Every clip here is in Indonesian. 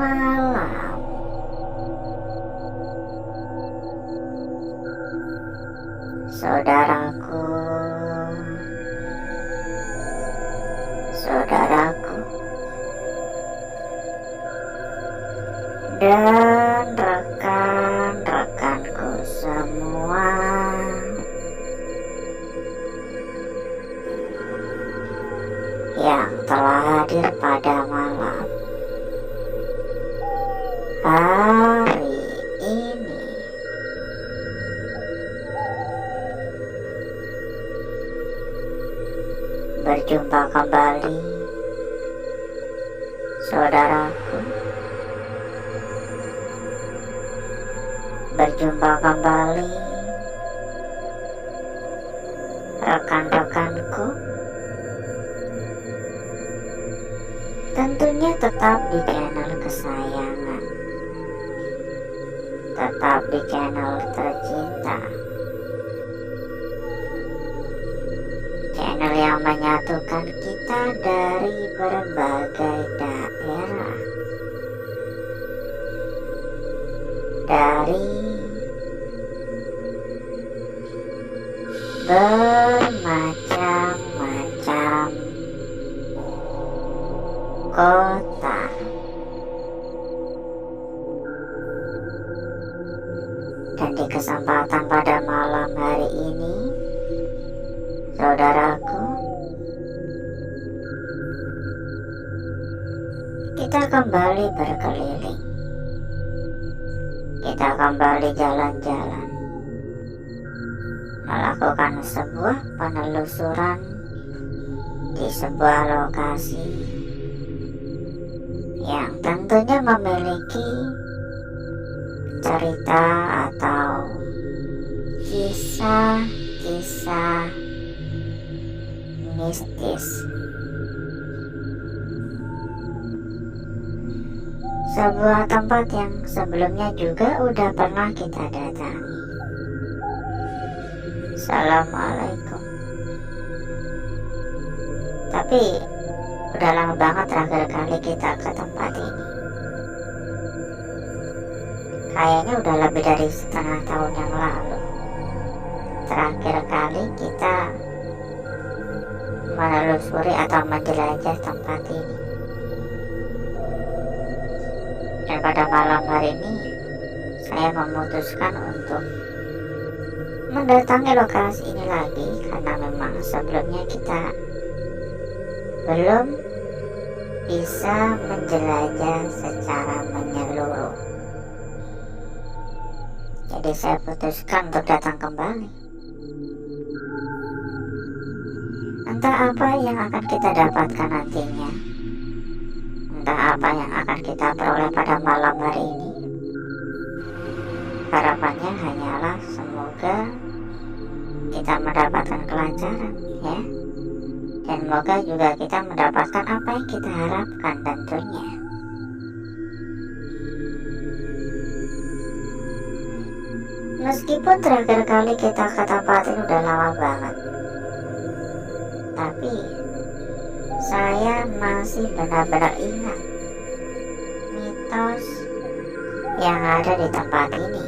malam. Saudaraku, saudaraku, dan rekan-rekanku semua, yang telah hadir pada malam hari ini. Berjumpa kembali, saudaraku. Berjumpa kembali, rekan-rekanku. Tentunya tetap di channel kesayangan, tetap di channel tercinta, channel yang menyatukan kita dari berbagai daerah, dari bermacam-macam kota. Dan di kesempatan pada malam hari ini, saudaraku, kita kembali berkeliling, kita kembali jalan-jalan, melakukan sebuah penelusuran di sebuah lokasi yang tentunya memiliki cerita atau kisah-kisah mistis. Sebuah tempat yang sebelumnya juga udah pernah kita datangi. Assalamualaikum. Tapi udah lama banget terakhir kali kita ke tempat ini. Kayaknya udah lebih dari setengah tahun yang lalu terakhir kali kita menelusuri atau menjelajah tempat ini. Dan pada malam hari ini saya memutuskan untuk mendatangi lokasi ini lagi, karena memang sebelumnya kita belum bisa menjelajah secara menyeluruh. Jadi saya putuskan untuk datang kembali. Entah apa yang akan kita dapatkan nantinya, entah apa yang akan kita peroleh pada malam hari ini. Harapannya hanyalah semoga kita mendapatkan kelancaran, ya. Dan semoga juga kita mendapatkan apa yang kita harapkan tentunya. Meskipun terakhir kali kita ke tempat ini udah lama banget, tapi saya masih benar-benar ingat mitos yang ada di tempat ini.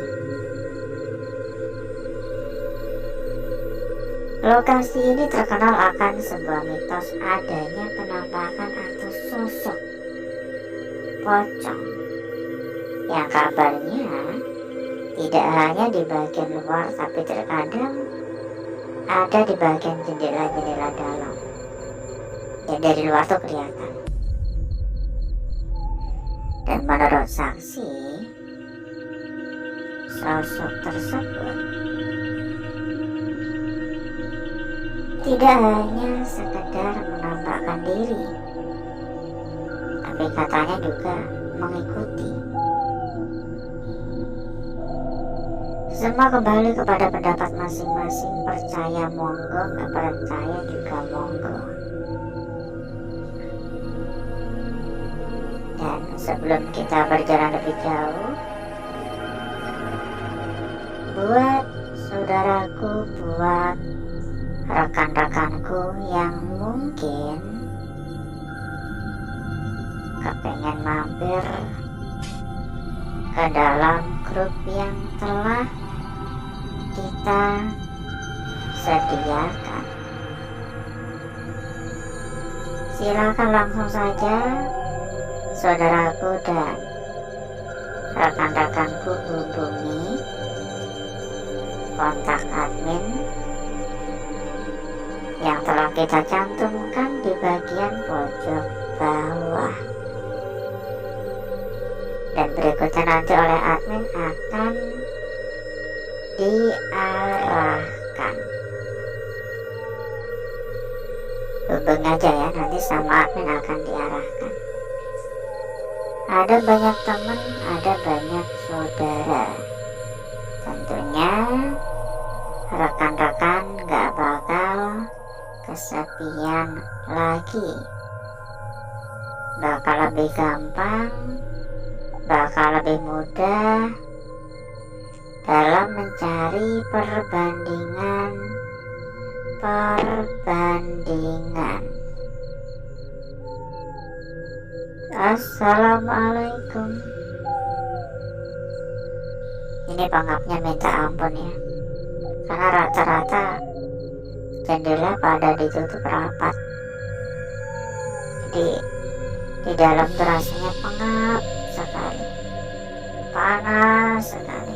Lokasi ini terkenal akan sebuah mitos adanya penampakan atau sosok pocong yang kabarnya tidak hanya di bagian luar, tapi terkadang ada di bagian jendela-jendela dalam. Yang dari luar tuh kelihatan. Dan menurut saksi, sosok tersebut tidak hanya sekedar menampakkan diri, tapi katanya juga mengikuti. Semua kembali kepada pendapat masing-masing, percaya monggo, nggak percaya juga monggo. Dan sebelum kita berjalan lebih jauh, buat saudaraku, buat rekan-rekanku yang mungkin kepengen mampir ke dalam grup yang telah kita sediakan. Silakan langsung saja saudaraku dan rekan-rekanku hubungi kontak admin yang telah kita cantumkan di bagian pojok bawah, dan berikutnya nanti oleh admin akan diarahkan. Hubungi aja ya, nanti sama admin akan diarahkan. Ada banyak teman, ada banyak saudara. Tentunya rekan-rekan gak bakal kesepian lagi. Bakal lebih gampang, bakal lebih mudah dalam mencari perbandingan. Assalamualaikum. Ini pengapnya minta ampun ya, karena rata-rata jendela pada ditutup rapat, jadi di dalam terasanya pengap sekali, panas sekali,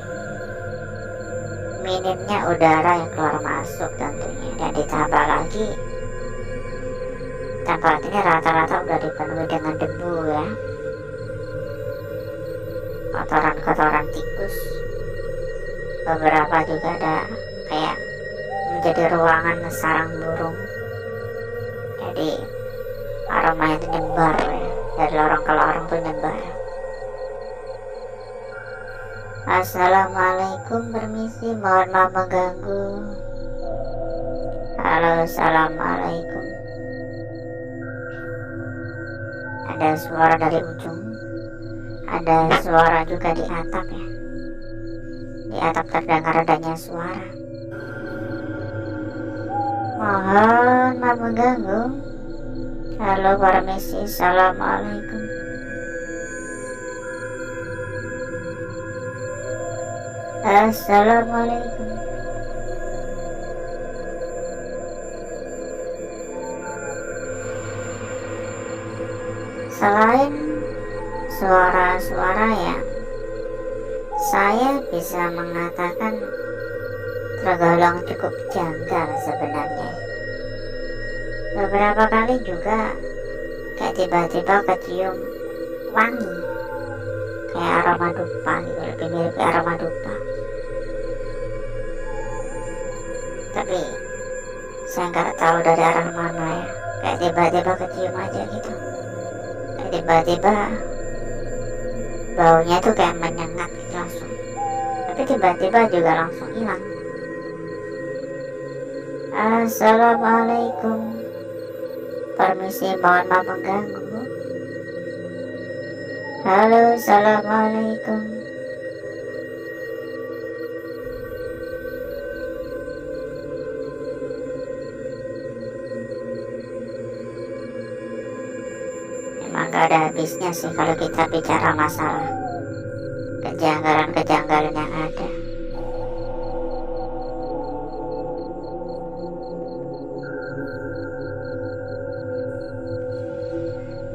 minimnya udara yang keluar masuk tentunya, dan ditambah lagi tempat ini rata-rata udah dipenuhi dengan debu ya, kotoran-kotoran tikus, beberapa juga ada kayak menjadi ruangan sarang burung, jadi aromanya itu nyebar ya, dari lorong ke lorong tuh nyebar. Assalamualaikum, permisi, mohon maaf mengganggu. Halo, assalamualaikum. Ada suara dari ujung, ada suara juga di atap ya, di atap terdengar adanya suara. Mohon maaf mengganggu. Halo, permisi, assalamualaikum. Assalamualaikum. Selain suara-suara yang saya bisa mengatakan tergolong cukup janggal sebenarnya, beberapa kali juga kayak tiba-tiba kecium wangi kayak aroma dupa gitu, lebih mirip kayak aroma dupa, tapi saya nggak tahu dari arah mana ya, kayak tiba-tiba kecium aja gitu, kayak tiba-tiba baunya tuh kayak menyengat gitu langsung, tapi tiba-tiba juga langsung hilang. Assalamualaikum, permisi, mohon maaf mengganggu. Halo, assalamualaikum. Emang gak ada habisnya sih kalau kita bicara masalah kejanggalan-kejanggalan yang ada.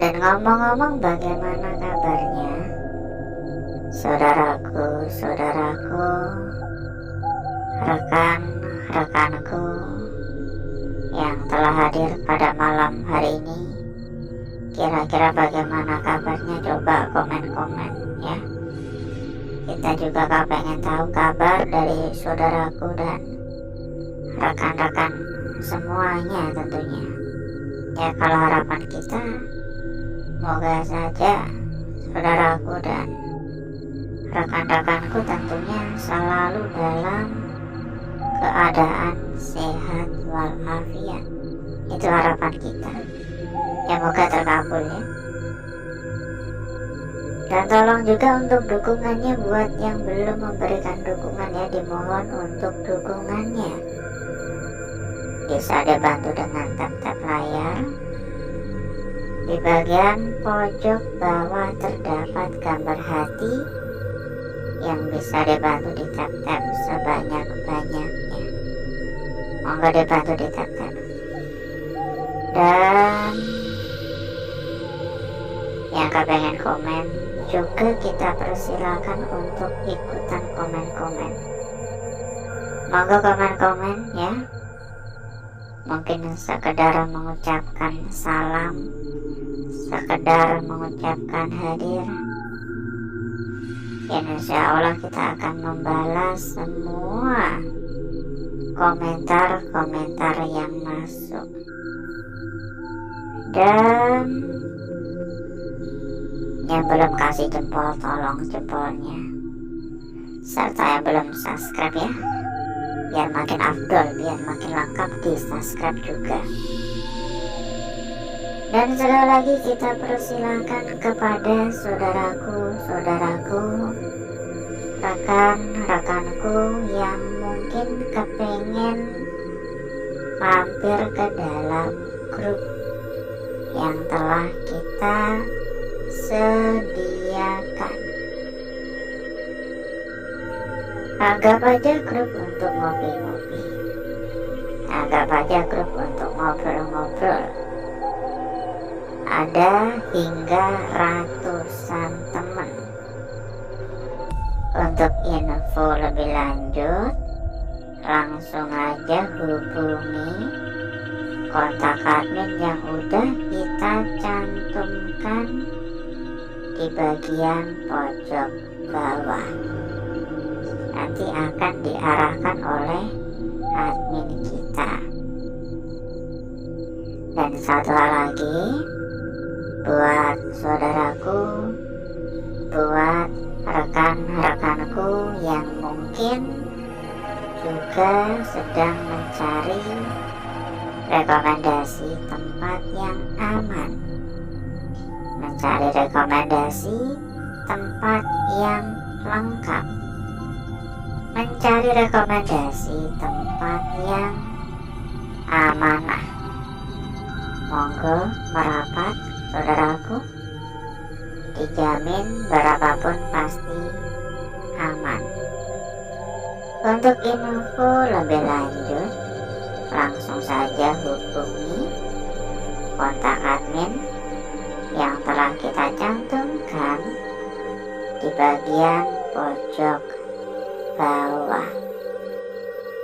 Dan ngomong-ngomong, bagaimana kabarnya saudaraku, rekan-rekanku yang telah hadir pada malam hari ini? Kira-kira bagaimana kabarnya? Coba komen-komen ya. Kita juga pengen tahu kabar dari saudaraku dan rekan-rekan semuanya tentunya. Ya, kalau harapan kita, semoga saja saudaraku dan rekan-rekanku tentunya selalu dalam keadaan sehat walafiat. Itu harapan kita. Ya, moga terkabul ya. Dan tolong juga untuk dukungannya, buat yang belum memberikan dukungan ya, dimohon untuk dukungannya. Bisa dibantu dengan tap-tap layar. Di bagian pojok bawah terdapat gambar hati yang bisa dibantu di tap-tap sebanyak-banyaknya. Monggo dibantu di tap-tap. Dan yang kepengen komen juga kita persilakan untuk ikutan komen-komen. Monggo komen-komen ya. Mungkin sekedar mengucapkan salam, sekedar mengucapkan hadir. Insya Allah kita akan membalas semua komentar-komentar yang masuk. Dan yang belum kasih jempol, tolong jempolnya. Serta yang belum subscribe ya, biar makin afdol, biar makin lengkap, di subscribe juga. Dan sekali lagi kita persilakan kepada saudaraku, rekan-rekanku yang mungkin kepengen mampir ke dalam grup yang telah kita sediakan. Anggap aja grup untuk ngopi-ngopi, anggap aja grup untuk ngobrol-ngobrol. Ada hingga ratusan teman. Untuk info lebih lanjut, langsung aja hubungi kontak admin yang udah kita cantumkan di bagian pojok bawah. Nanti akan diarahkan oleh admin kita. Dan satu hal lagi, buat saudaraku, buat rekan-rekanku yang mungkin juga sedang mencari rekomendasi tempat yang aman, mencari rekomendasi tempat yang lengkap, mencari rekomendasi tempat yang amanah. Monggo merapat saudaraku, dijamin berapapun pasti aman. Untuk info lebih lanjut, langsung saja hubungi kontak admin yang telah kita cantumkan di bagian pojok bawah.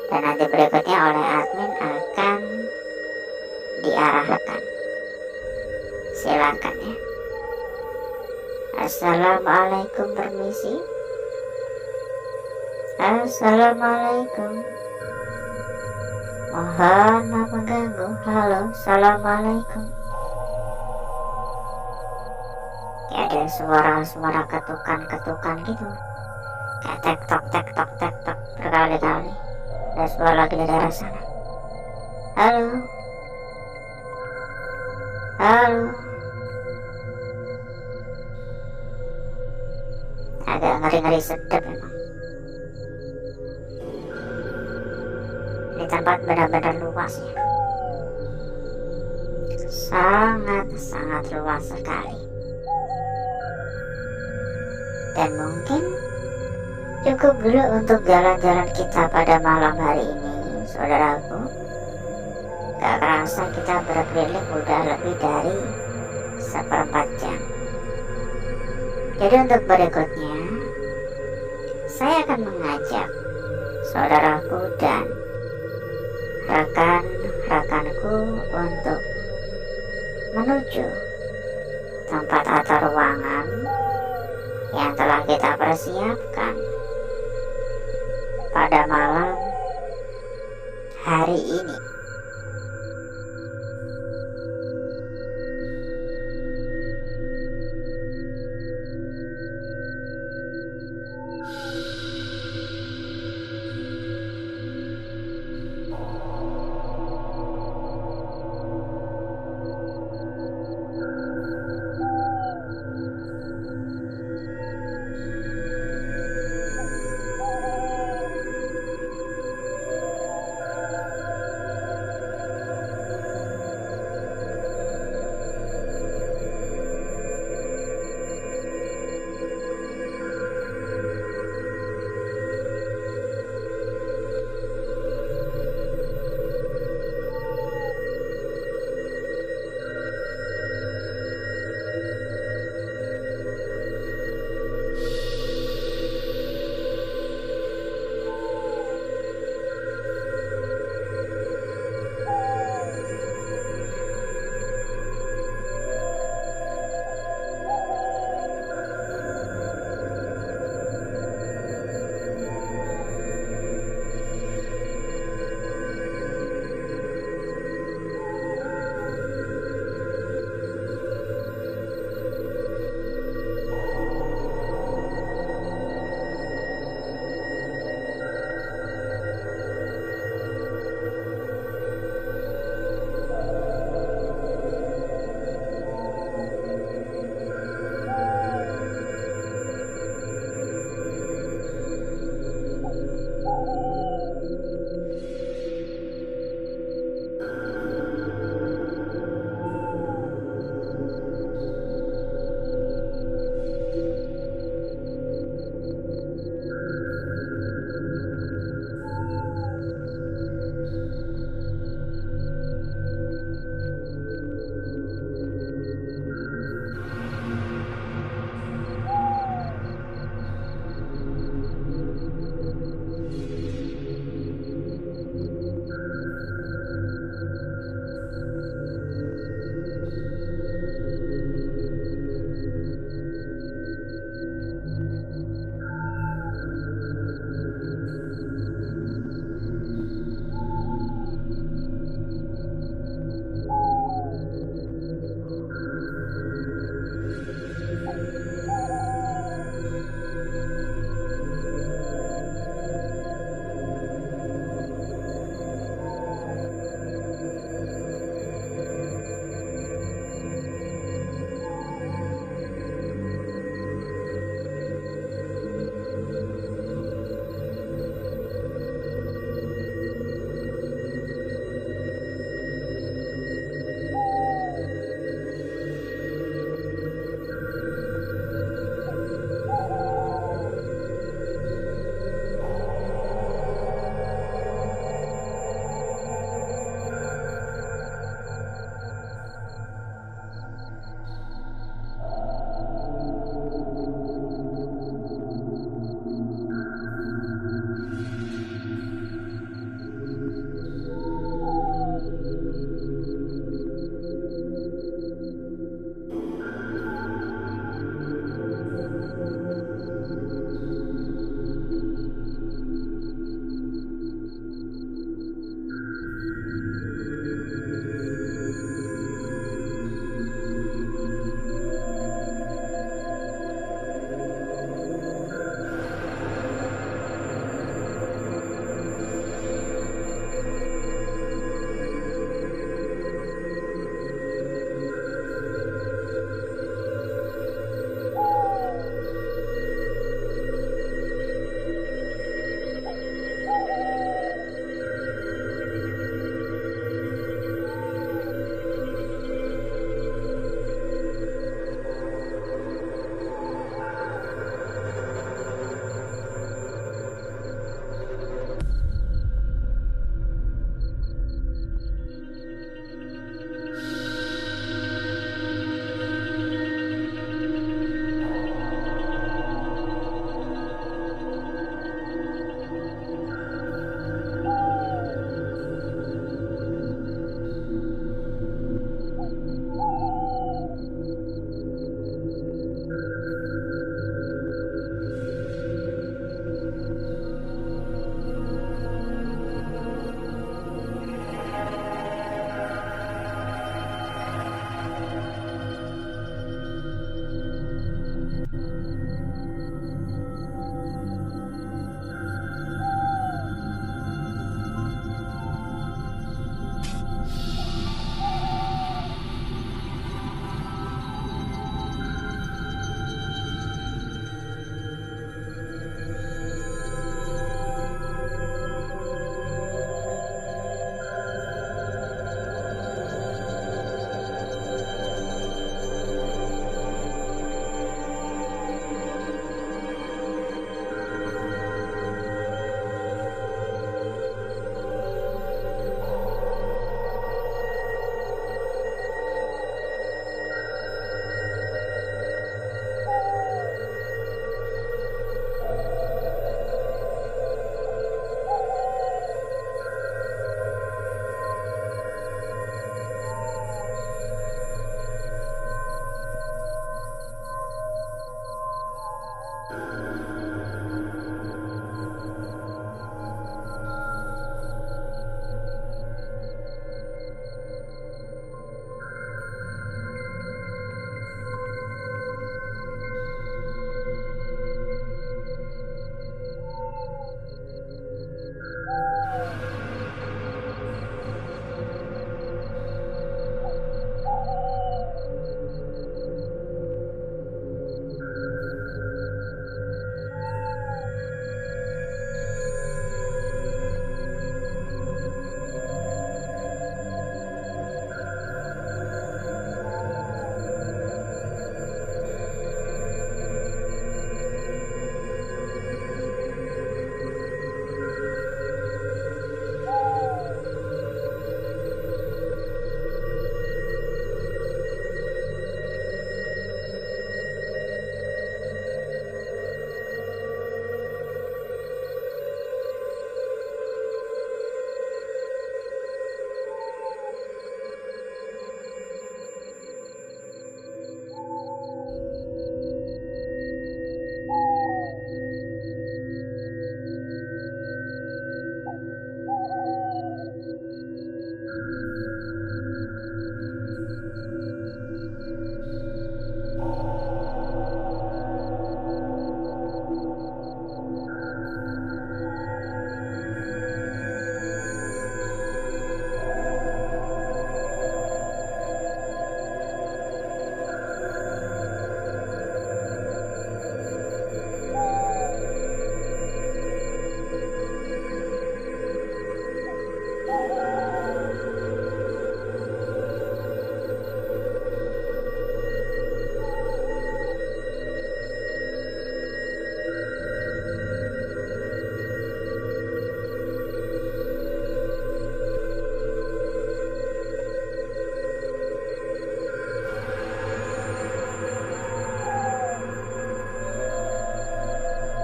Dan nanti berikutnya oleh admin akan diarahkan. Silakan ya. Assalamualaikum, permisi. Assalamualaikum. Mohon maaf mengganggu. Halo, assalamualaikum. Ya, ada suara-suara ketukan gitu. Kayak tek tok berkali-kali. Ada suara lagi dari arah sana. Halo. Halo. Agak ngeri-ngeri sedap memang. Ini tempat benar-benar luas ya. Sangat-sangat luas sekali. Dan mungkin cukup dulu untuk jalan-jalan kita pada malam hari ini, saudaraku. Gak kerasa kita berkeliling udah lebih dari 1/4 jam. Jadi untuk berikutnya, saya akan mengajak saudaraku dan rekan-rekanku untuk menuju tempat atau ruangan yang telah kita persiapkan pada malam hari ini.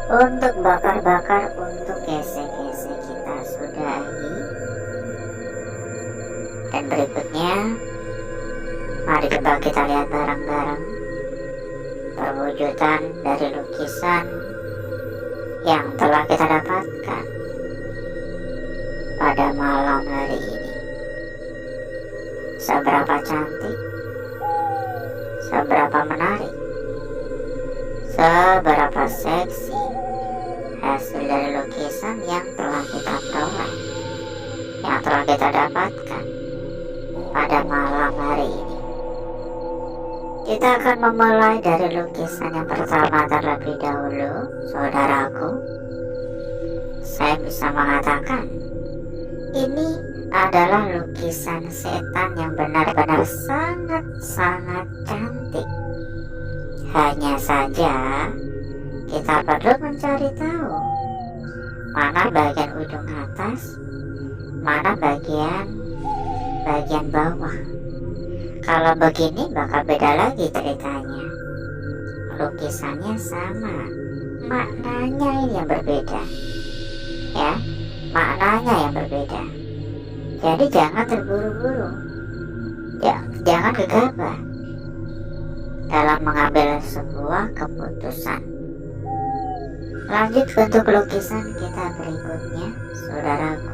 Untuk bakar-bakar, untuk gesek-gesek kita sudahi. Dan berikutnya, mari coba kita lihat bareng-bareng perwujudan dari lukisan yang telah kita dapatkan pada malam hari ini. Seberapa cantik, seberapa menarik, seberapa seksi hasil dari lukisan yang telah kita peroleh, yang telah kita dapatkan pada malam hari ini. Kita akan memulai dari lukisan yang pertama terlebih dahulu, saudaraku. Saya bisa mengatakan ini adalah lukisan setan yang benar-benar sangat-sangat cantik. Hanya saja kita perlu mencari tahu mana bagian ujung atas, mana bagian bawah. Kalau begini bakal beda lagi ceritanya. Lukisannya sama, maknanya ini yang berbeda. Ya, maknanya yang berbeda. Jadi jangan terburu-buru, jangan gegabah dalam mengambil sebuah keputusan. Lanjut untuk lukisan kita berikutnya, saudaraku.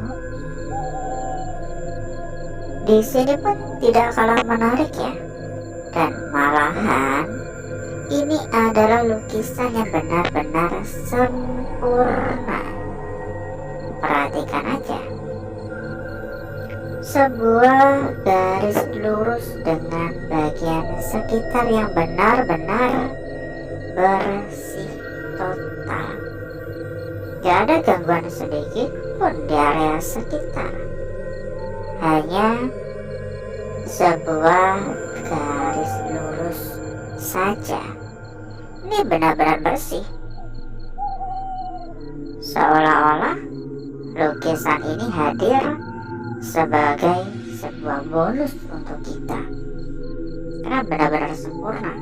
Di sini pun tidak kalah menarik ya, dan malahan ini adalah lukisan yang benar-benar sempurna. Perhatikan aja, sebuah garis lurus dengan bagian sekitar yang benar-benar bersih total. Gak ada gangguan sedikit pun di area sekitar. Hanya sebuah garis lurus saja. Ini benar-benar bersih. Seolah-olah lukisan ini hadir sebagai sebuah bonus untuk kita. Karena benar-benar sempurna,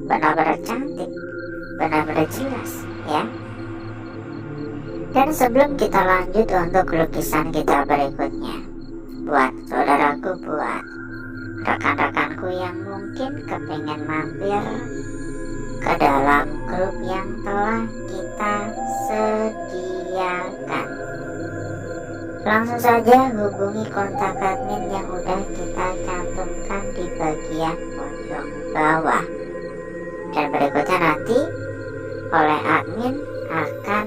benar-benar cantik, benar-benar jelas ya. Dan sebelum kita lanjut untuk lukisan kita berikutnya, buat saudaraku, buat rekan-rekanku yang mungkin kepingin mampir ke dalam grup yang telah kita sediakan, langsung saja hubungi kontak admin yang udah kita cantumkan di bagian pojok bawah. Dan berikutnya nanti oleh admin akan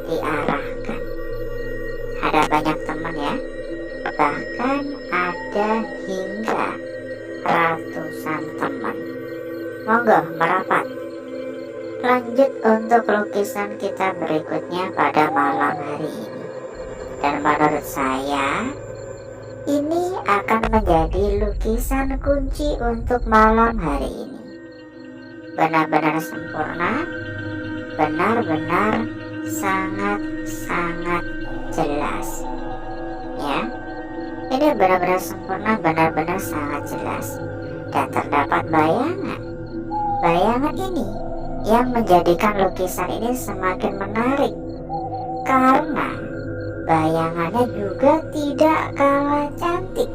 diarahkan. Ada banyak teman ya, bahkan ada hingga ratusan teman. Monggo merapat. Lanjut untuk lukisan kita berikutnya pada malam hari ini. Dan menurut saya ini akan menjadi lukisan kunci untuk malam hari ini. Benar-benar sempurna, benar-benar sangat-sangat jelas ya. Ini benar-benar sempurna, benar-benar sangat jelas. Dan terdapat bayangan ini yang menjadikan lukisan ini semakin menarik, karena bayangannya juga tidak kalah cantik,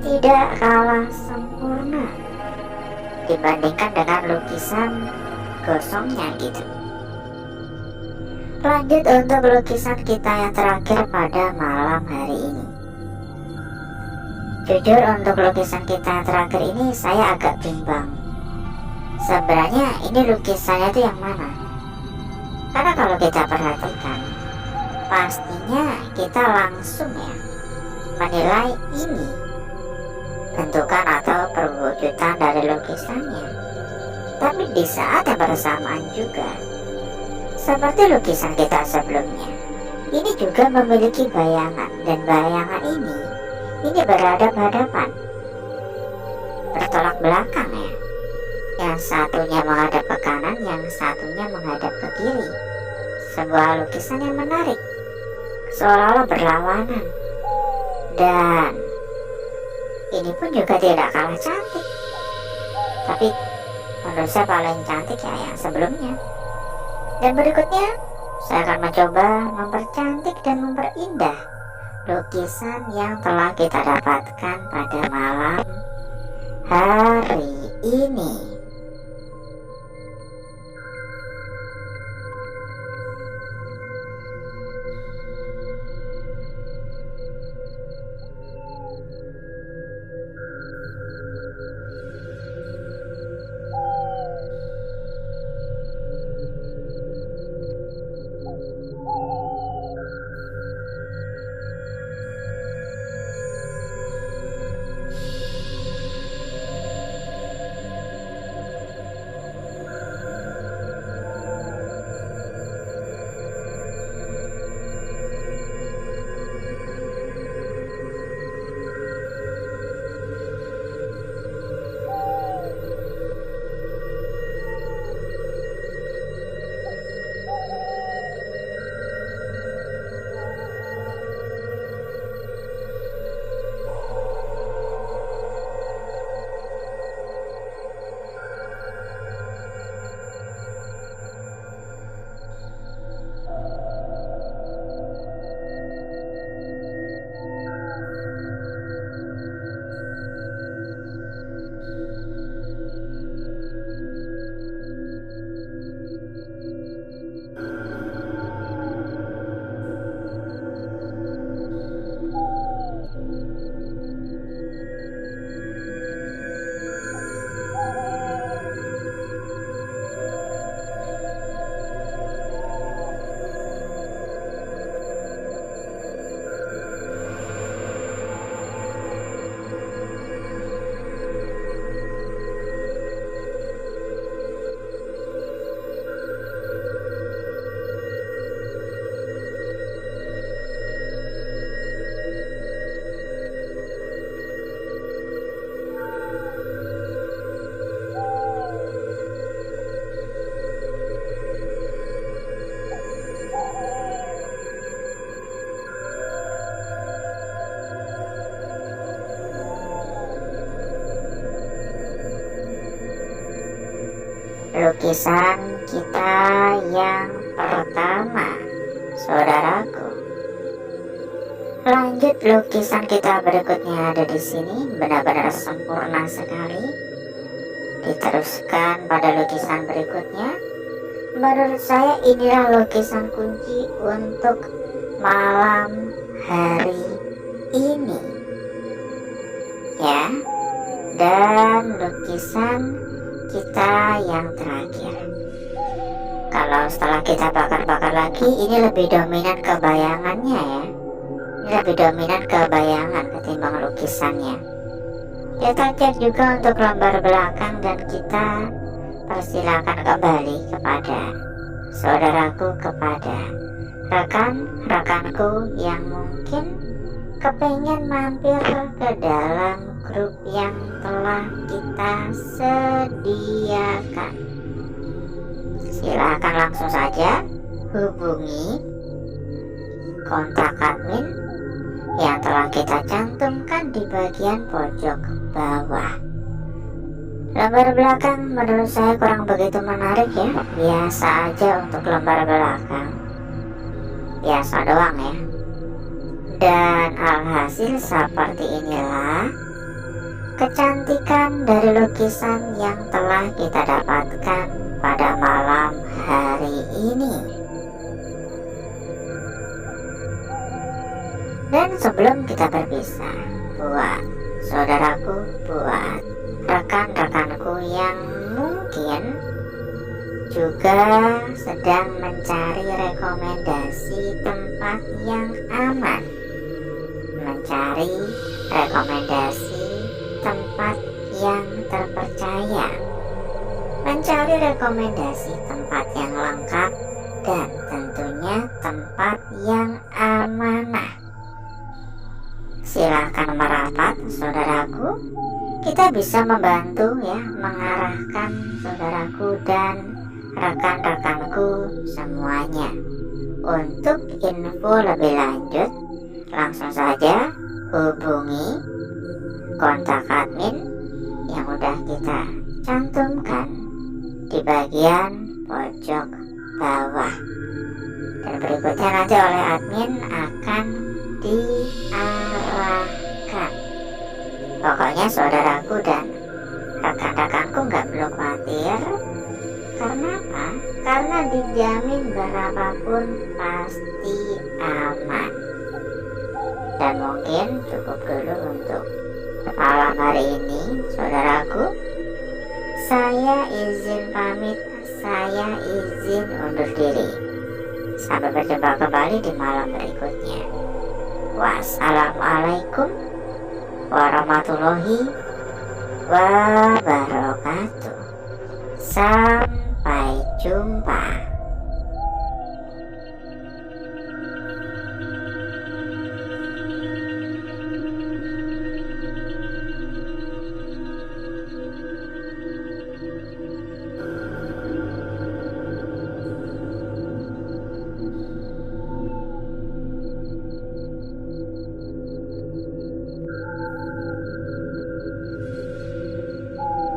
tidak kalah sempurna dibandingkan dengan lukisan gosongnya gitu. Lanjut untuk lukisan kita yang terakhir pada malam hari ini. Jujur untuk lukisan kita yang terakhir ini saya agak bimbang. Sebenarnya ini lukisannya itu yang mana? Karena kalau kita perhatikan, pastinya kita langsung ya menilai ini bentukan atau perwujudan dari lukisannya. Tapi di saat yang bersamaan juga, seperti lukisan kita sebelumnya, ini juga memiliki bayangan, dan bayangan ini berhadapan-hadapan, bertolak belakang ya. Yang satunya menghadap ke kanan, yang satunya menghadap ke kiri. Sebuah lukisan yang menarik, seolah-olah berlawanan. Dan ini pun juga tidak kalah cantik, tapi menurut saya paling cantik ya yang sebelumnya. Dan berikutnya, saya akan mencoba mempercantik dan memperindah lukisan yang telah kita dapatkan pada malam hari ini. Lukisan kita yang pertama, saudaraku. Lanjut, lukisan kita berikutnya ada di sini, benar-benar sempurna sekali. Diteruskan pada lukisan berikutnya. Menurut saya inilah lukisan kunci untuk malam hari ini, ya. Dan lukisan kita yang terakhir, kalau setelah kita bakar-bakar lagi, ini lebih dominan ke bayangannya ya. Ini lebih dominan ke bayangan ketimbang lukisannya. Kita cek juga untuk lembar belakang dan kita persilakan kembali kepada saudaraku, kepada rekan-rekanku yang mungkin kepengen mampir ke dalam grup yang telah kita sediakan. Silakan langsung saja hubungi kontak admin yang telah kita cantumkan di bagian pojok bawah. Lembar belakang menurut saya kurang begitu menarik ya, biasa aja untuk lembar belakang, biasa doang ya. Dan alhasil seperti inilah kecantikan dari lukisan yang telah kita dapatkan pada malam hari ini. Dan sebelum kita berpisah, buat saudaraku, buat rekan-rekanku yang mungkin juga sedang mencari rekomendasi tempat yang aman, mencari rekomendasi tempat yang terpercaya, mencari rekomendasi tempat yang lengkap, dan tentunya tempat yang amanah. Silahkan merapat saudaraku, kita bisa membantu ya, mengarahkan saudaraku dan rekan-rekanku semuanya. Untuk info lebih lanjut, langsung saja hubungi kontak admin yang udah kita cantumkan di bagian pojok bawah. Dan berikutnya nanti oleh admin akan diarahkan. Pokoknya saudaraku dan rekan-rekanku nggak perlu khawatir. Karena apa? Karena dijamin berapapun pasti aman. Dan mungkin cukup dulu untuk malam hari ini, saudaraku. Saya izin pamit, saya izin undur diri. Sampai berjumpa kembali di malam berikutnya. Wassalamualaikum warahmatullahi wabarakatuh. Sampai jumpa.